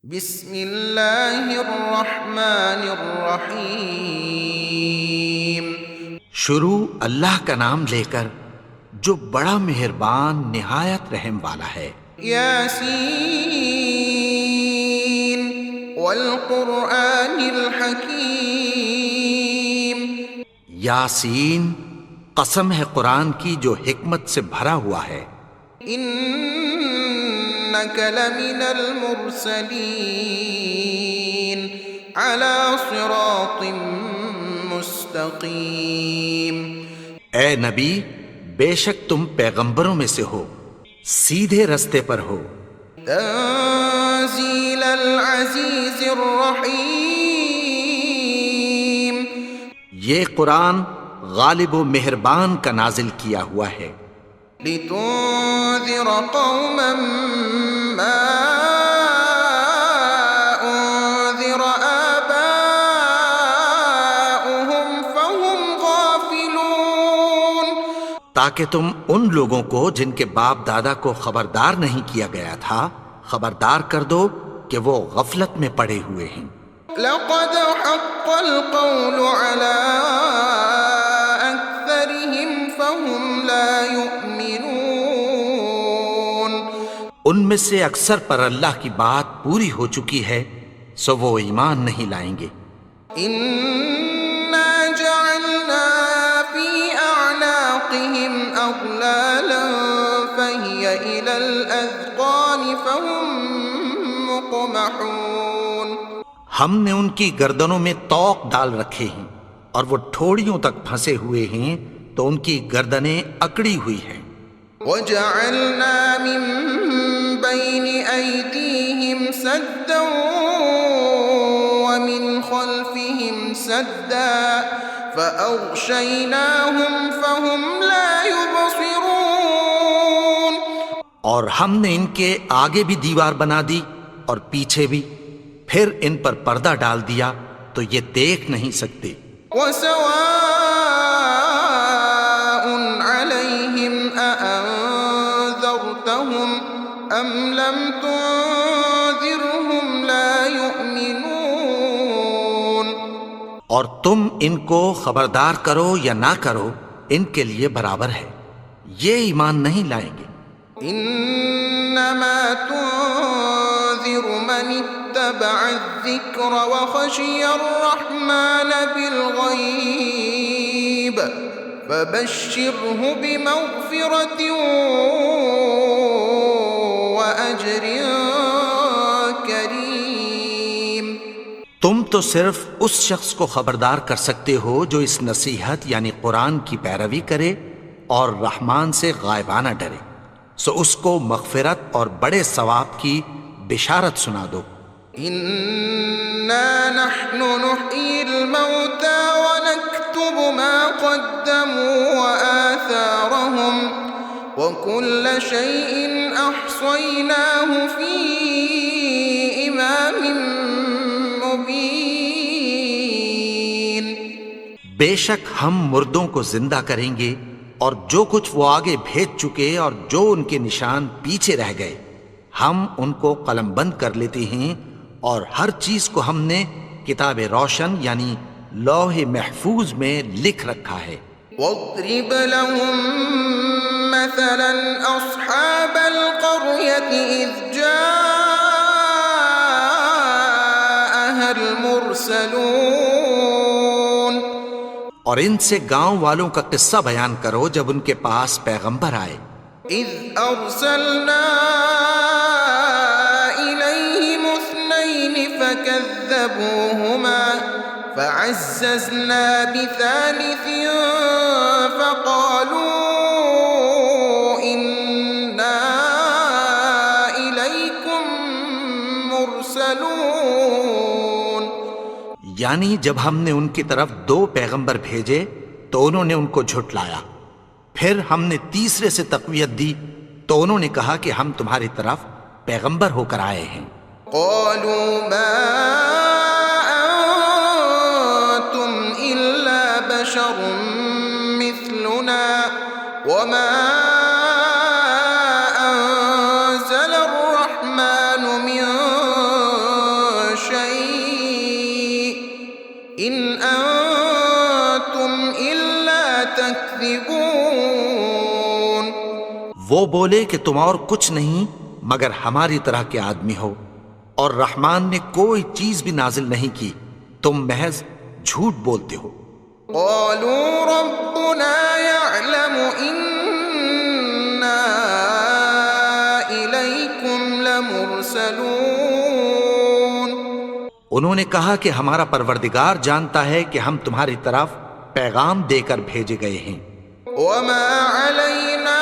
بسم اللہ الرحمن الرحیم۔ شروع اللہ کا نام لے کر جو بڑا مہربان نہایت رحم والا ہے۔ یاسین والقرآن الحکیم۔ یاسین، قسم ہے قرآن کی جو حکمت سے بھرا ہوا ہے۔ انک لمن المرسلین علی صراط مستقیم۔ اے نبی، بے شک تم پیغمبروں میں سے ہو، سیدھے رستے پر ہو۔ تنزیل العزیز الرحیم۔ یہ قرآن غالب و مہربان کا نازل کیا ہوا ہے۔ لتنذر قوما ما انذر آباؤهم فهم غافلون۔ تاکہ تم ان لوگوں کو جن کے باپ دادا کو خبردار نہیں کیا گیا تھا خبردار کر دو کہ وہ غفلت میں پڑے ہوئے ہیں۔ لقد حق القول على أكثرهم فهم لا يؤمنون۔ ان میں سے اکثر پر اللہ کی بات پوری ہو چکی ہے سو وہ ایمان نہیں لائیں گے۔ إنا جعلنا في أعناقهم أغلالا فهي إلى الأذقان فهم مقمحون۔ ہم نے ان کی گردنوں میں طوق ڈال رکھے ہیں اور وہ ٹھوڑیوں تک پھنسے ہوئے ہیں تو ان کی گردنیں اکڑی ہوئی ہیں۔ وجعلنا من بين أيديهم سدا ومن خلفهم سدا فأغشيناهم فهم لا يبصرون۔ اور ہم نے ان کے آگے بھی دیوار بنا دی اور پیچھے بھی، پھر ان پر پردہ ڈال دیا تو یہ دیکھ نہیں سکتے۔ وسواء عليهم أأنذرتهم أم لم تنذرهم لا يؤمنون۔ اور تم ان کو خبردار کرو یا نہ کرو ان کے لیے برابر ہے، یہ ایمان نہیں لائیں گے۔ انما تنذر من اتبع الذکر وخشی الرحمن بالغیب فبشره بمغفرة وأجر کریم۔ تم تو صرف اس شخص کو خبردار کر سکتے ہو جو اس نصیحت یعنی قرآن کی پیروی کرے اور رحمان سے غائبانہ ڈرے، سو اس کو مغفرت اور بڑے ثواب کی بشارت سنا دو۔ انا نحن نحيي الموتى ونكتب ما قدموا وآثارهم وكل شيء أحصيناه في إمام مبين۔ بے شک ہم مردوں کو زندہ کریں گے اور جو کچھ وہ آگے بھیج چکے اور جو ان کے نشان پیچھے رہ گئے ہم ان کو قلم بند کر لیتے ہیں، اور ہر چیز کو ہم نے کتاب روشن یعنی لوح محفوظ میں لکھ رکھا ہے۔ واضرب لهم مثلا أصحاب القرية إذ جاءها المرسلون۔ اور ان سے گاؤں والوں کا قصہ بیان کرو جب ان کے پاس پیغمبر آئے۔ إذ أرسلنا إليهم اثنين فكذبوهما فعززنا بثالث فقالوا إنا إليكم مرسلون۔ یعنی جب ہم نے ان کی طرف 2 پیغمبر بھیجے تو انہوں نے ان کو جھٹلایا، پھر ہم نے تیسرے سے تقویت دی تو انہوں نے کہا کہ ہم تمہاری طرف پیغمبر ہو کر آئے ہیں۔ قالوا ما أنتم إلا بشر مثلنا وما أنزل الرحمن من وہ بولے کہ تم اور کچھ نہیں مگر ہماری طرح کے آدمی ہو، اور رحمان نے کوئی چیز بھی نازل نہیں کی، تم محض جھوٹ بولتے ہو۔ قالوا ربنا يعلم إنا إليكم لمرسلون۔ انہوں نے کہا کہ ہمارا پروردگار جانتا ہے کہ ہم تمہاری طرف پیغام دے کر بھیجے گئے ہیں۔ وما علينا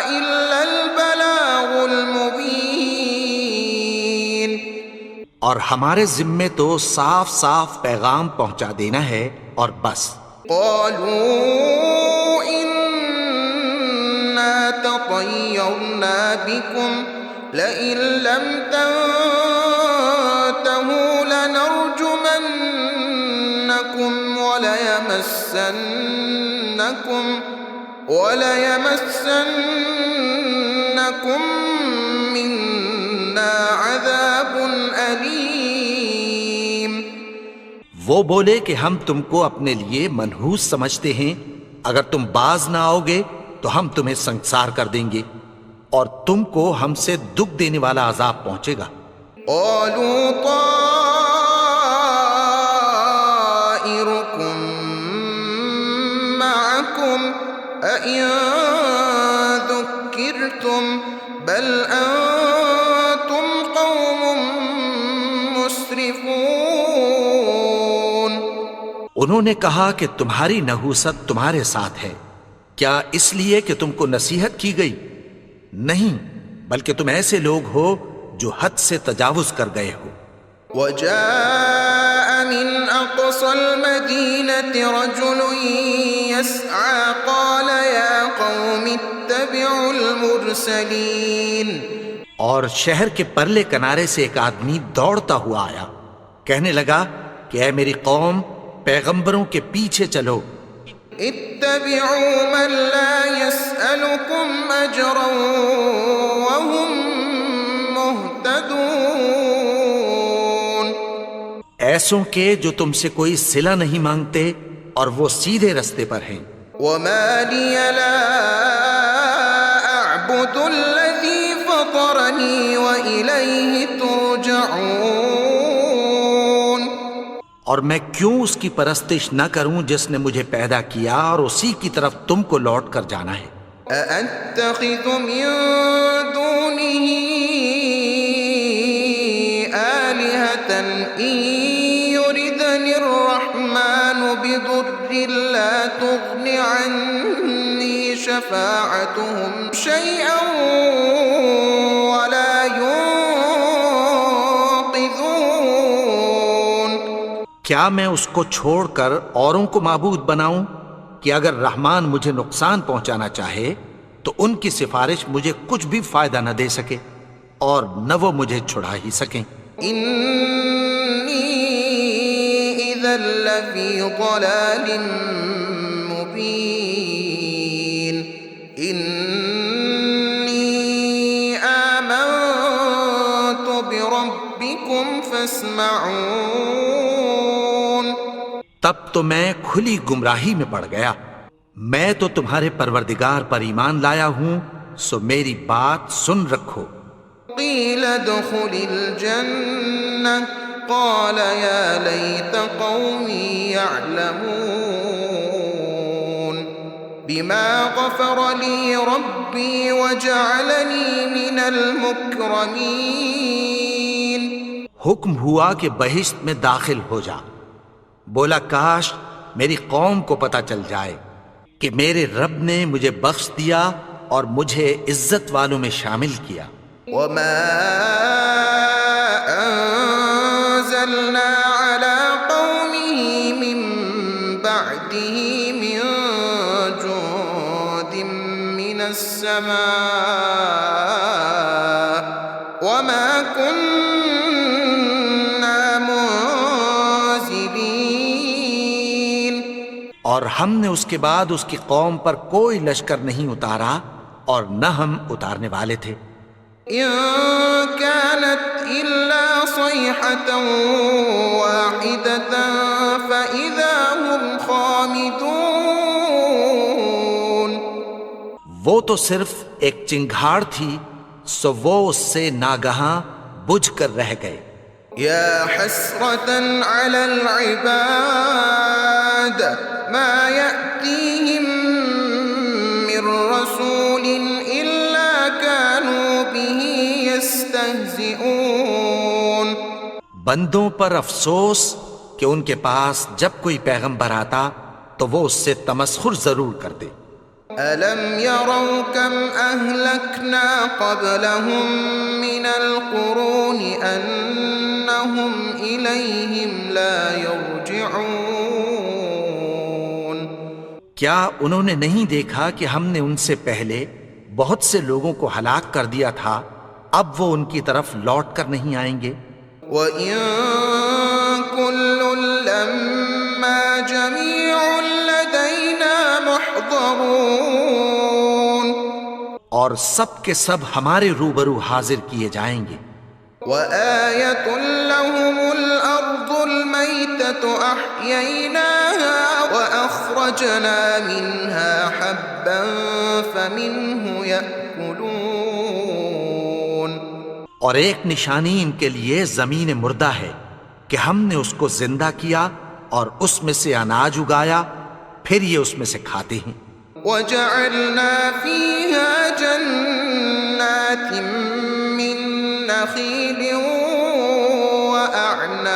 إلا البلاغ المبين۔ اور ہمارے ذمے تو صاف صاف پیغام پہنچا دینا ہے اور بس۔ قالوا إنا تطيرنا بكم لئن لم تنتهوا لنرجمنكم وليمسنكم منا عذاب أليم۔ وہ بولے کہ ہم تم کو اپنے لیے منحوس سمجھتے ہیں، اگر تم باز نہ آؤ گے تو ہم تمہیں سنسار کر دیں گے اور تم کو ہم سے دکھ دینے والا عذاب پہنچے گا۔ قالوا طائركم معكم أئن ذكرتم بل أنتم قوم مسرفون۔ انہوں نے کہا کہ تمہاری نحوست تمہارے ساتھ ہے، کیا اس لیے کہ تم کو نصیحت کی گئی؟ نہیں، بلکہ تم ایسے لوگ ہو جو حد سے تجاوز کر گئے ہو۔ وجاء من أقصى المدينة رجل يسعى قال يا قوم اتبعوا المرسلين۔ اور شہر کے پرلے کنارے سے ایک آدمی دوڑتا ہوا آیا، کہنے لگا کہ اے میری قوم، پیغمبروں کے پیچھے چلو۔ اتبعوا من لا يسألكم أجرا وهم مهتدون۔ ایسوں کے جو تم سے کوئی صلہ نہیں مانگتے اور وہ سیدھے رستے پر ہیں۔ وما لي لا أعبد الذي فطرني وإليه ترجعون۔ اور میں کیوں اس کی پرستش نہ کروں جس نے مجھے پیدا کیا اور اسی کی طرف تم کو لوٹ کر جانا ہے۔ أأتخذ من دونه آلهة إن يردني الرحمن بضر لا تغن عني شفاعتهم شيئا ولا ينقذون۔ کیا میں اس کو چھوڑ کر اوروں کو معبود بناؤں کہ اگر رحمان مجھے نقصان پہنچانا چاہے تو ان کی سفارش مجھے کچھ بھی فائدہ نہ دے سکے اور نہ وہ مجھے چھڑا ہی سکیں۔ إني إذا لفي ضلال مبين۔ إني آمنت بربكم فاسمعون۔ تب تو میں کھلی گمراہی میں پڑ گیا، میں تو تمہارے پروردگار پر ایمان لایا ہوں، سو میری بات سن رکھو۔ قيل ادخل الجنة قال يا ليت قومي يعلمون بما غفر لي ربي وجعلني من المكرمين۔ حکم ہوا کہ بہشت میں داخل ہو جا۔ بولا کاش میری قوم کو پتہ چل جائے کہ میرے رب نے مجھے بخش دیا اور مجھے عزت والوں میں شامل کیا۔ وما أنزلنا على قومه من بعده من جند من السماء وما كنا منزلين۔ اور ہم نے اس کے بعد اس کی قوم پر کوئی لشکر نہیں اتارا اور نہ ہم اتارنے والے تھے۔ إن كانت إلا صيحة واحدة فإذا هم خامدون۔ وہ تو صرف ایک چنگھاڑ تھی، سو وہ اس سے ناگہاں بجھ کر رہ گئے۔ يا حسرة على العباد ما يأتيهم من رسول إلا كانوا به يستهزئون۔ بندوں پر افسوس کہ ان کے پاس جب کوئی پیغمبر آتا تو وہ اس سے تمسخر ضرور کرتے۔ أَلَمْ يَرَوْا كَمْ أَهْلَكْنَا قَبْلَهُمْ مِنَ الْقُرُونِ أَنَّهُمْ إِلَيْهِمْ لَا يَرْجِعُونَ۔ کیا انہوں نے نہیں دیکھا کہ ہم نے ان سے پہلے بہت سے لوگوں کو ہلاک کر دیا تھا، اب وہ ان کی طرف لوٹ کر نہیں آئیں گے؟ وَإِن كُلٌّ لَّمَّا جَمِيعٌ لَّدَيْنَا مُحْضَرُونَ۔ اور سب کے سب ہمارے روبرو حاضر کیے جائیں گے۔ وَآيَةٌ لَّهُمُ الْأَرْضُ الْمَيْتَةُ أَحْيَيْنَاهَا وَأَخْرَجْنَا مِنْهَا حَبًّا فَمِنْهُ يَأْكُلُونَ۔ اور ایک نشانی ان کے لیے زمین مردہ ہے کہ ہم نے اس کو زندہ کیا اور اس میں سے اناج اگایا، پھر یہ اس میں سے کھاتے ہیں۔ وَجَعَلْنَا فِيهَا جَنَّاتٍ مِّن نَّخِيلٍ وَأَعْنَابٍ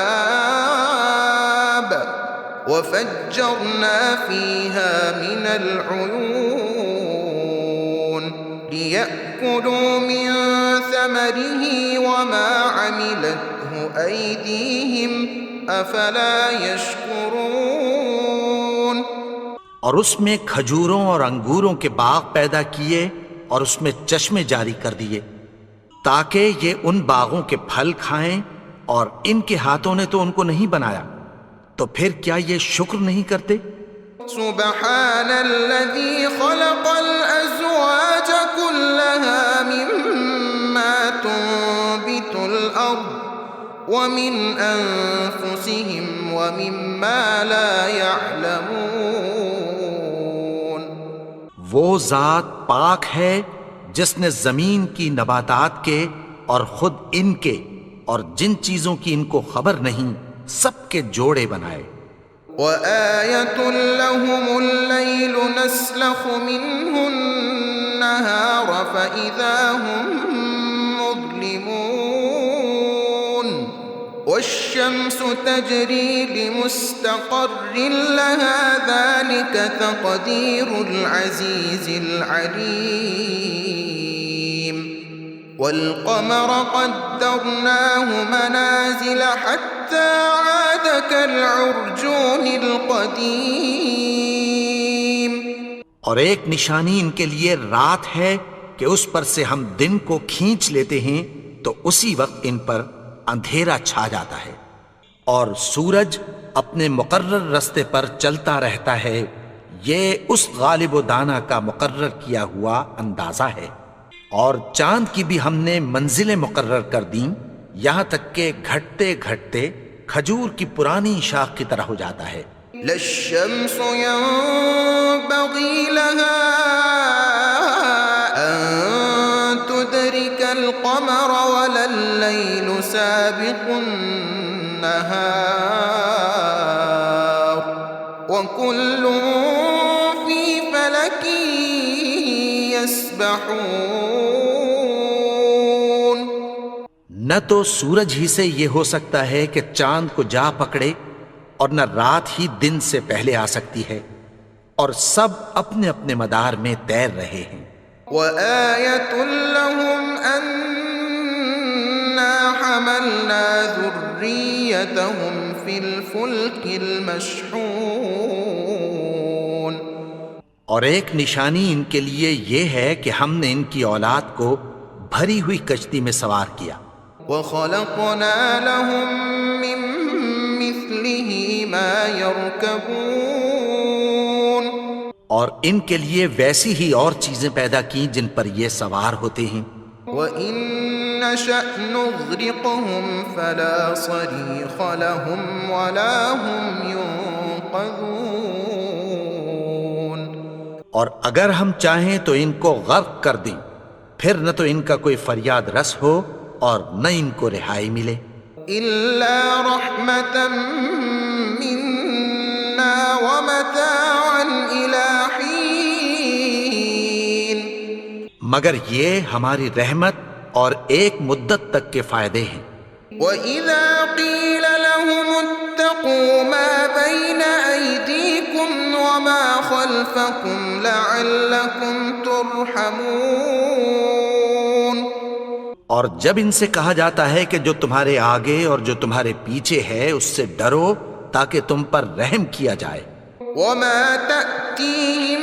وَفَجَّرْنَا فِيهَا مِنَ الْعُيُونِ لِيَأْكُلُوا مِن ثَمَرِهِ وَمَا عَمِلَتْهُ أَيْدِيهِمْ أَفَلَا يَشْكُرُونَ۔ اور اس میں کھجوروں اور انگوروں کے باغ پیدا کیے اور اس میں چشمے جاری کر دیے تاکہ یہ ان باغوں کے پھل کھائیں، اور ان کے ہاتھوں نے تو ان کو نہیں بنایا، تو پھر کیا یہ شکر نہیں کرتے؟ سبحان الذي خلق الأزواج كلها مما تنبت الأرض ومن أنفسهم ومما لا يعلمون۔ وہ ذات پاک ہے جس نے زمین کی نباتات کے اور خود ان کے اور جن چیزوں کی ان کو خبر نہیں سب کے جوڑے بنائے۔ وَآيَةٌ لَّهُمُ اللَّيْلُ نَسْلَخُ مِنْهُ النَّهَارَ فَإِذَا هُم مُّظْلِمُونَ وَالشَّمْسُ تَجْرِي لِمُسْتَقَرٍّ لَّهَا ذَلِكَ تَقْدِيرُ الْعَزِيزِ الْعَلِيمِ۔ وَالْقَمَرَ قَدَّرْنَاهُ مَنَازِلَ حَتَّى عَادَ كَالْعُرْجُونِ الْقَدِيمِ۔ اور ایک نشانی ان کے لیے رات ہے کہ اس پر سے ہم دن کو کھینچ لیتے ہیں تو اسی وقت ان پر اندھیرا چھا جاتا ہے، اور سورج اپنے مقرر رستے پر چلتا رہتا ہے، یہ اس غالب و دانا کا مقرر کیا ہوا اندازہ ہے۔ اور چاند کی بھی ہم نے منزلیں مقرر کر دیں، یہاں تک کہ گھٹتے گھٹتے کھجور کی پرانی شاخ کی طرح ہو جاتا ہے۔ لا الشمس ينبغي لها أن تدرك القمر ولا الليل سابق النهار وكل في فلك يسبحون۔ نہ تو سورج ہی سے یہ ہو سکتا ہے کہ چاند کو جا پکڑے، اور نہ رات ہی دن سے پہلے آ سکتی ہے، اور سب اپنے اپنے مدار میں تیر رہے ہیں۔ وَآيَةٌ لَّهُمْ أَنَّا حَمَلْنَا ذُرِّيَّتَهُمْ فِي الْفُلْكِ الْمَشْحُونِ۔ اور ایک نشانی ان کے لیے یہ ہے کہ ہم نے ان کی اولاد کو بھری ہوئی کشتی میں سوار کیا۔ وَخَلَقْنَا لَهُم مِّن مِّثْلِهِ مَا يَرْكَبُونَ۔ اور ان کے لیے ویسی ہی اور چیزیں پیدا کی جن پر یہ سوار ہوتے ہیں۔ وَإِن نَّشَأْ نُغْرِقْهُمْ فَلَا صَرِيخَ لَهُمْ وَلَا هُمْ يُنقَذُونَ۔ اور اگر ہم چاہیں تو ان کو غرق کر دیں، پھر نہ تو ان کا کوئی فریاد رس ہو اور نہ ان کو رہائی ملے، إلا رحمة منا ومتاعا إلى حين مگر یہ ہماری رحمت اور ایک مدت تک کے فائدے ہیں۔ وَإِذَا قِيلَ لَهُمُ اتَّقُوا مَا بَيْنَ أَيْدِيكُمْ وَمَا خَلْفَكُمْ لَعَلَّكُمْ تُرْحَمُونَ اور جب ان سے کہا جاتا ہے کہ جو تمہارے آگے اور جو تمہارے پیچھے ہے اس سے ڈرو تاکہ تم پر رحم کیا جائے، وَمَا تَأْتِيهِم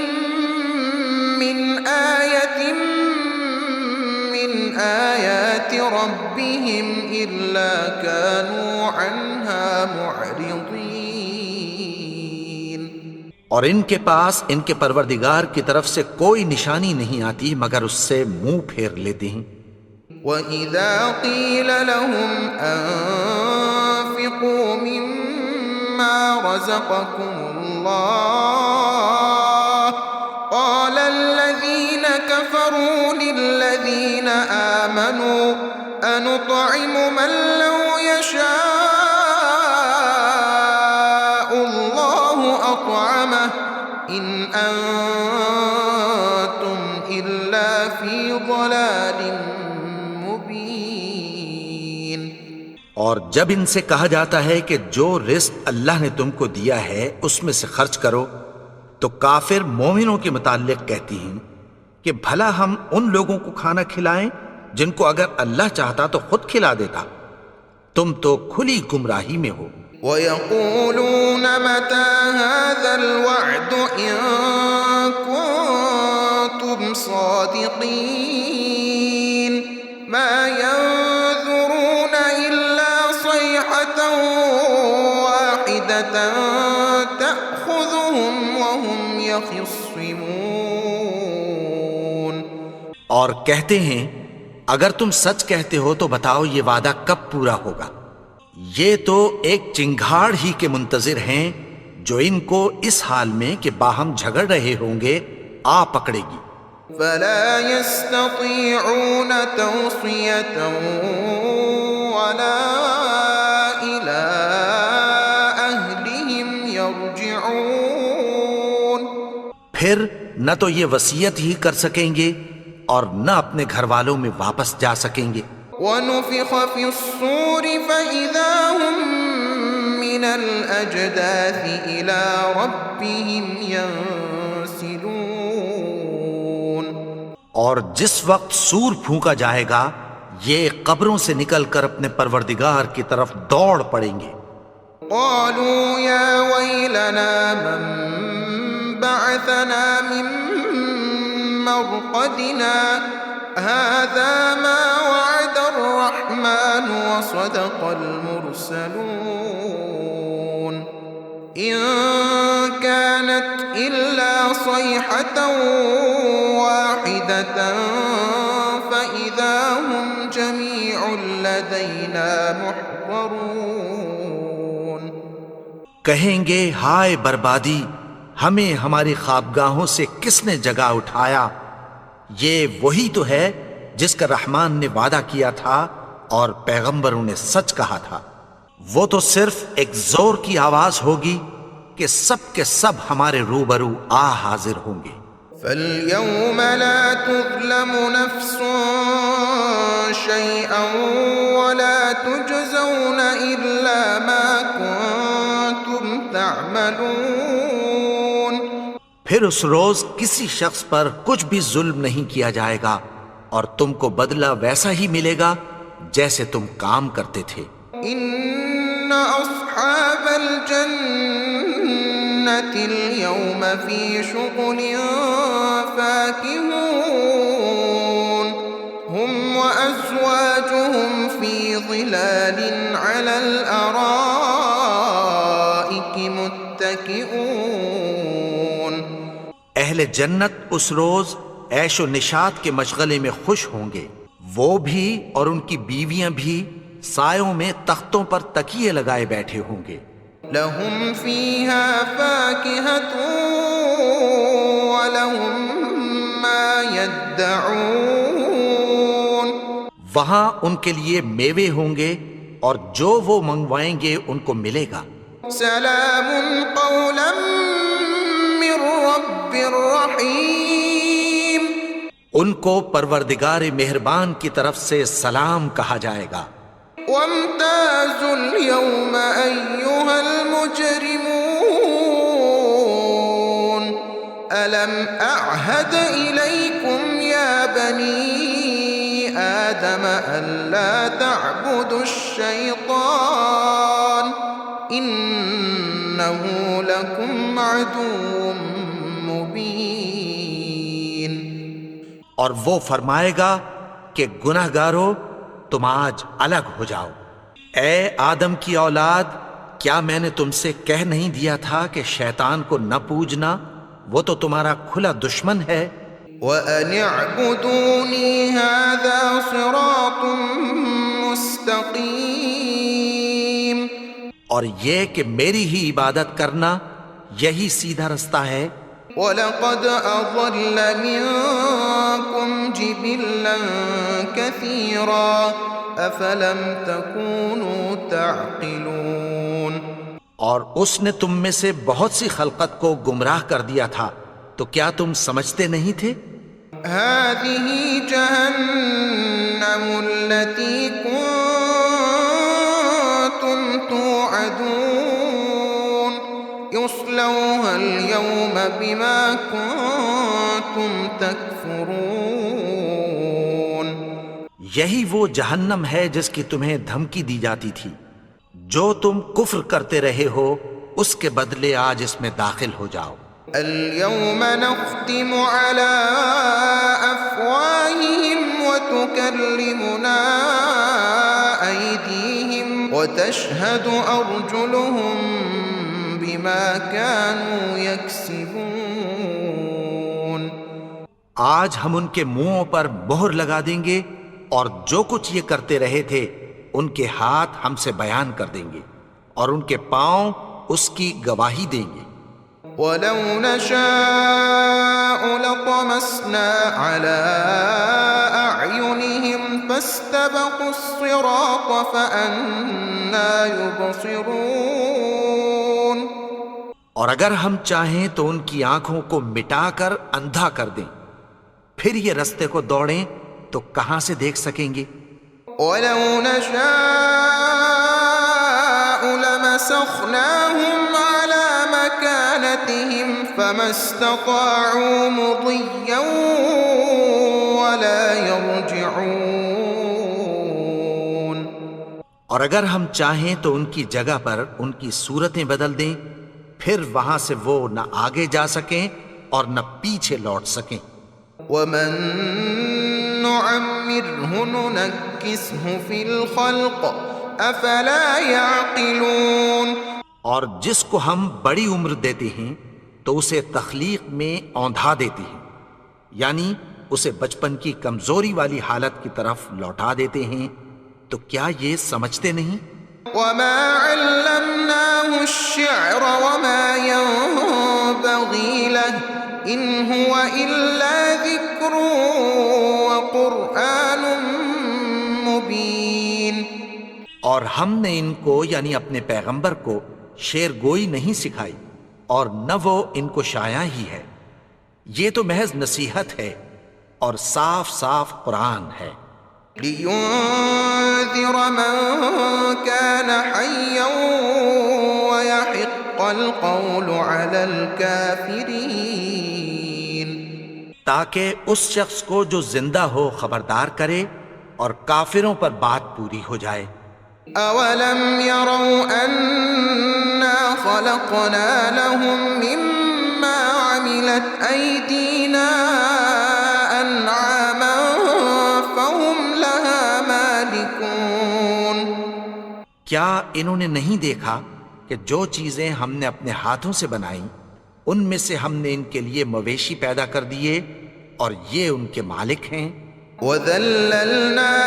مِّنْ آيَةٍ مِّنْ آيَاتِ رَبِّهِمْ إِلَّا كَانُوا عَنْهَا مُعْرِضِينَ اور ان کے پاس ان کے پروردگار کی طرف سے کوئی نشانی نہیں آتی مگر اس سے منہ پھیر لیتے ہیں۔ وَإِذَا قِيلَ لَهُمْ أَنفِقُوا مِمَّا رَزَقَكُمُ اللَّهُ قَالَ الَّذِينَ كَفَرُوا لِلَّذِينَ آمَنُوا أَنُطْعِمُ مَن لَّوْ يَشَاءُ اللَّهُ أَطْعَمَهُ إِنْ أَنتُمْ إِلَّا فِي ضَلَالٍ مُبِينٍ اور جب ان سے کہا جاتا ہے کہ جو رزق اللہ نے تم کو دیا ہے اس میں سے خرچ کرو، تو کافر مومنوں کے متعلق کہتی ہیں کہ بھلا ہم ان لوگوں کو کھانا کھلائیں جن کو اگر اللہ چاہتا تو خود کھلا دیتا، تم تو کھلی گمراہی میں ہو۔ وَيَقُولُونَ مَتَى هَذَا الْوَعْدُ إِن كُنتُمْ صَادِقِينَ مَا يَنظُرُونَ إِلَّا صَيْحَةً وَاحِدَةً تَأْخُذُهُمْ وَهُمْ يَخِصِّمُونَ اور کہتے ہیں اگر تم سچ کہتے ہو تو بتاؤ یہ وعدہ کب پورا ہوگا؟ یہ تو ایک چنگھاڑ ہی کے منتظر ہیں جو ان کو اس حال میں کہ باہم جھگڑ رہے ہوں گے آ پکڑے گی۔ فَلَا يَسْتَطِيعُونَ تَوْصِيَةً وَلَا إِلَىٰ أَهْلِهِمْ يَرْجِعُونَ پھر نہ تو یہ وصیت ہی کر سکیں گے اور نہ اپنے گھر والوں میں واپس جا سکیں گے۔ وَنُفِخَ فِي الصُّورِ فَإِذَا هُم مِّنَ الْأَجْدَاثِ إِلَىٰ رَبِّهِمْ يَنسِلُونَ اور جس وقت سور پھونکا جائے گا یہ قبروں سے نکل کر اپنے پروردگار کی طرف دوڑ پڑیں گے۔ قالوا يا ويلنا من بعثنا من مرقدنا هذا ما وعد الرحمن وصدق المرسلون إن كانت إلا صيحة واحدة فإذا هم جميع لدينا محضرون کہیں گے ہائے بربادی، ہمیں ہماری خوابگاہوں سے کس نے جگا اٹھایا؟ یہ وہی تو ہے جس کا رحمان نے وعدہ کیا تھا اور پیغمبروں نے سچ کہا تھا۔ وہ تو صرف ایک زور کی آواز ہوگی کہ سب کے سب ہمارے روبرو آ حاضر ہوں گے۔ فَالْيَوْمَ لَا تُظْلَمُ نَفْسٌ شَيْئًا وَلَا تُجْزَوْنَ إِلَّا مَا كُنتُمْ تَعْمَلُونَ پھر اس روز کسی شخص پر کچھ بھی ظلم نہیں کیا جائے گا اور تم کو بدلہ ویسا ہی ملے گا جیسے تم کام کرتے تھے۔ إِنَّ أَصْحَابَ الْجَنَّةِ الْيَوْمَ فِي شُغُلٍ فَاكِهُونَ هُمْ وَأَزْوَاجُهُمْ فِي ظِلَالٍ عَلَى الْأَرَائِكِ مُتَّكِئُونَ اہل جنت اس روز عیش و نشاط کے مشغلے میں خوش ہوں گے، وہ بھی اور ان کی بیویاں بھی سایوں میں تختوں پر تکیے لگائے بیٹھے ہوں گے۔ لَهُمْ فِيهَا فَاكِهَةٌ وَلَهُم مَّا يَدَّعُونَ وہاں ان کے لیے میوے ہوں گے اور جو وہ منگوائیں گے ان کو ملے گا۔ سلام قولا من رب رحیم، ان کو پروردگار مہربان کی طرف سے سلام کہا جائے گا۔ وامتازوا اليوم أيها المجرمون ألم أعهد إليكم يا بني آدم ألا تعبدوا الشيطان إنه لكم عدو مبين۔ اور وہ فرمائے گا کہ گناہگارو تم آج الگ ہو جاؤ۔ اے آدم کی اولاد، کیا میں نے تم سے کہہ نہیں دیا تھا کہ شیطان کو نہ پوجنا، وہ تو تمہارا کھلا دشمن ہے۔ وَأَنِ اعْبُدُونِي هَذَا صِرَاطٌ مُسْتَقِيمٌ، اور یہ کہ میری ہی عبادت کرنا یہی سیدھا رستہ ہے۔ وَلَقَدْ أَضَلَّ مِنكُمْ جِبِلًّا كَثِيرًا أَفَلَمْ تَكُونُوا تَعْقِلُونَ، اور اس نے تم میں سے بہت سی خلقت کو گمراہ کر دیا تھا، تو کیا تم سمجھتے نہیں تھے؟ هَذِهِ جَهَنَّمُ الَّتِي كُنتُمْ تُوعَدُونَ يُصْلَوْهَا الْيَوْمَ بِمَا كُنتُمْ تَكْفُرُونَ، یہی وہ جہنم ہے جس کی تمہیں دھمکی دی جاتی تھی، جو تم کفر کرتے رہے ہو اس کے بدلے آج اس میں داخل ہو جاؤ۔ اليوم نختم على أفواههم وتكلمنا أيديهم وتشهد أرجلهم بما كانوا يكسبون۔ آج ہم ان کے منہوں پر مہر لگا دیں گے اور جو کچھ یہ کرتے رہے تھے ان کے ہاتھ ہم سے بیان کر دیں گے اور ان کے پاؤں اس کی گواہی دیں گے۔ وَلَوْ نَشَاءُ لَطَمَسْنَا عَلَىٰ أَعْيُنِهِمْ فَاسْتَبَقُوا الصِّرَاطَ فَأَنَّىٰ يُبْصِرُونَ، اور اگر ہم چاہیں تو ان کی آنکھوں کو مٹا کر اندھا کر دیں، پھر یہ رستے کو دوڑیں تو کہاں سے دیکھ سکیں گے؟ وَلَوْ نَشَاءُ لَمَسَخْنَاهُمْ عَلَىٰ مَكَانَتِهِمْ فَمَا اسْتَطَاعُوا مُضِيًّا وَلَا يَرْجِعُونَ، اور اگر ہم چاہیں تو ان کی جگہ پر ان کی صورتیں بدل دیں، پھر وہاں سے وہ نہ آگے جا سکیں اور نہ پیچھے لوٹ سکیں۔ وَمَن نُّعَمِّرْهُ نُنَكِّسْهُ فِي الْخَلْقِ أَفَلَا يَعْقِلُونَ، اور جس کو ہم بڑی عمر دیتے ہیں تو اسے تخلیق میں اوندھا دیتے ہیں، یعنی اسے بچپن کی کمزوری والی حالت کی طرف لوٹا دیتے ہیں، تو کیا یہ سمجھتے نہیں؟ وَمَا عَلَّمْنَاهُ الشِّعْرَ وَمَا يَنبَغِي لَهُ إِنْ هُوَ إِلَّا ذِكْرٌ وَقُرْآنٌ مُبِينٌ، اور ہم نے ان کو یعنی اپنے پیغمبر کو شعر گوئی نہیں سکھائی اور نہ وہ ان کو شایع ہی ہے، یہ تو محض نصیحت ہے اور صاف صاف قرآن ہے۔ لِيُنذِرَ مَن كَانَ حَيًّا وَيَحِقَّ الْقَوْلُ عَلَى الْكَافِرِينَ، تاکہ اس شخص کو جو زندہ ہو خبردار کرے اور کافروں پر بات پوری ہو جائے۔ أَوَلَمْ يَرَوْا أَنَّا خَلَقْنَا لَهُم مِّمَّا عَمِلَتْ أَيْدِينَا أَنْعَامًا فَهُمْ لَهَا مَالِكُونَ، کیا انہوں نے نہیں دیکھا کہ جو چیزیں ہم نے اپنے ہاتھوں سے بنائیں ان میں سے ہم نے ان کے لیے مویشی پیدا کر دیے اور یہ ان کے مالک ہیں۔ وَذَلَّلْنَا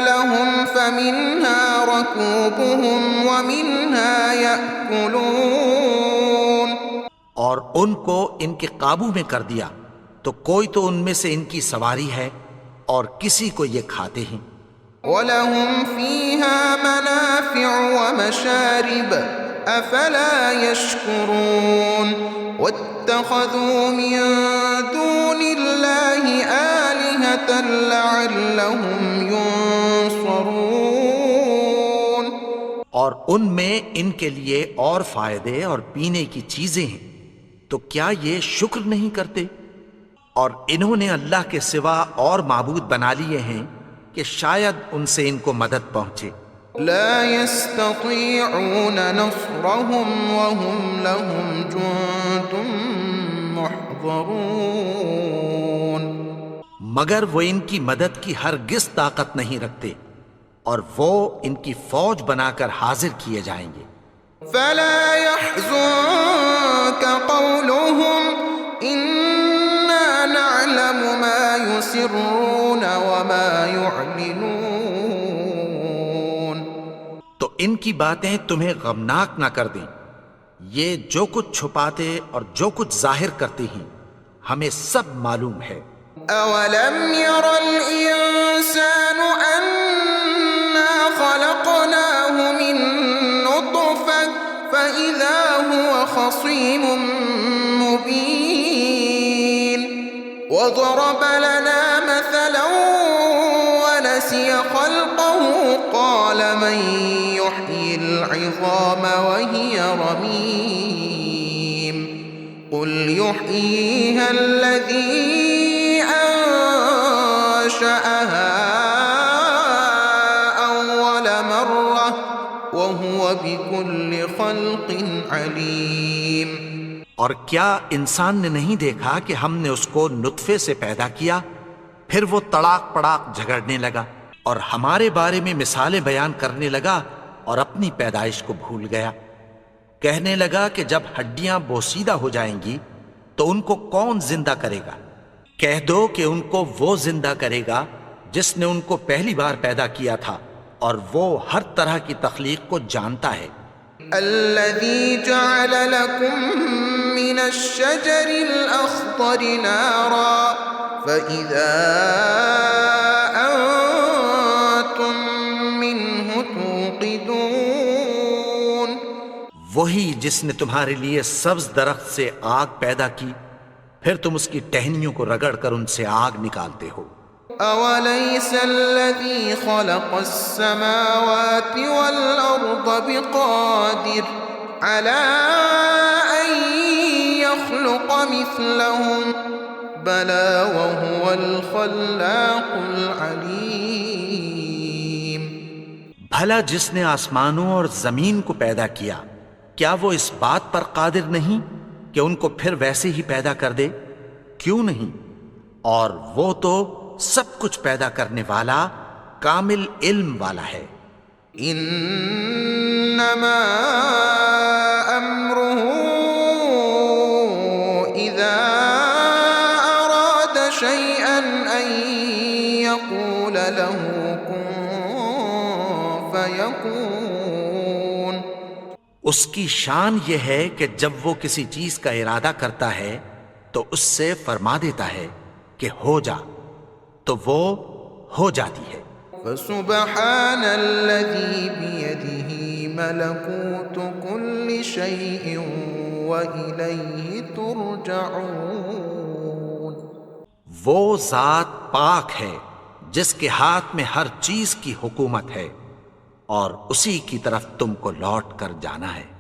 لَهُمْ فَمِنْهَا رَكُوبُهُمْ وَمِنْهَا يَأْكُلُونَ، اور ان کو ان کے قابو میں کر دیا تو کوئی تو ان میں سے ان کی سواری ہے اور کسی کو یہ کھاتے ہیں۔ وَلَهُمْ فِيهَا مَنَافِعُ وَمَشَارِبُ أَفَلَا يَشْكُرُونَ وَاتَّخَذُوا مِن دُونِ اللَّهِ آلِهَةً لَعَلَّهُمْ يُنصَرُونَ۔ اور ان میں ان کے لیے اور فائدے اور پینے کی چیزیں ہیں، تو کیا یہ شکر نہیں کرتے؟ اور انہوں نے اللہ کے سوا اور معبود بنا لیے ہیں کہ شاید ان سے ان کو مدد پہنچے۔ لا يستطيعون نصرهم وهم لهم جند محضرون۔ مگر وہ ان کی مدد کی ہرگز طاقت نہیں رکھتے اور وہ ان کی فوج بنا کر حاضر کیے جائیں گے۔ فلا يحزنك قولهم إنا نعلم ما يسرون وما يعلنون۔ تو ان کی باتیں تمہیں غمناک نہ کر دیں، یہ جو کچھ چھپاتے اور جو کچھ ظاہر کرتے ہیں ہمیں سب معلوم ہے۔ أولم ير الإنسان أنا خلقناه من نطفة فإذا هو خصيم مبين وضرب لنا مثلا ونسي خلقه قال من يحيي العظام وهي رميم قل يحييها الذي أنشأها أول مرة وهو بكل خلق عليم۔ اور کیا انسان نے نہیں دیکھا کہ ہم نے اس کو نطفے سے پیدا کیا، پھر وہ تڑاک پڑاک جھگڑنے لگا اور ہمارے بارے میں مثالیں بیان کرنے لگا اور اپنی پیدائش کو بھول گیا۔ کہنے لگا کہ جب ہڈیاں بوسیدہ ہو جائیں گی تو ان کو کون زندہ کرے گا؟ کہہ دو کہ ان کو وہ زندہ کرے گا جس نے ان کو پہلی بار پیدا کیا تھا، اور وہ ہر طرح کی تخلیق کو جانتا ہے۔ الذي جعل لكم من الشجر الأخضر نارا فإذا أنتم منه توقدون۔ وہی جس نے تمہارے لیے سبز درخت سے آگ پیدا کی، پھر تم اس کی ٹہنیوں کو رگڑ کر ان سے آگ نکالتے ہو۔ أوليس الذي خلق السماوات والأرض بقادر على أن يخلق مثلهم بلى وهو الخلاق العليم۔ بھلا جس نے آسمانوں اور زمین کو پیدا کیا، کیا وہ اس بات پر قادر نہیں کہ ان کو پھر ویسے ہی پیدا کر دے؟ کیوں نہیں؟ اور وہ تو سب کچھ پیدا کرنے والا، کامل علم والا ہے۔ انما امره اذا اراد شيئا ان يقول له كن فيكون۔ اس کی شان یہ ہے کہ جب وہ کسی چیز کا ارادہ کرتا ہے تو اس سے فرما دیتا ہے کہ ہو جا، تو وہ ہو جاتی ہے۔ فسبحان الذي بيده ملكوت كل شيء وإليه ترجعون۔ وہ ذات پاک ہے جس کے ہاتھ میں ہر چیز کی حکومت ہے اور اسی کی طرف تم کو لوٹ کر جانا ہے۔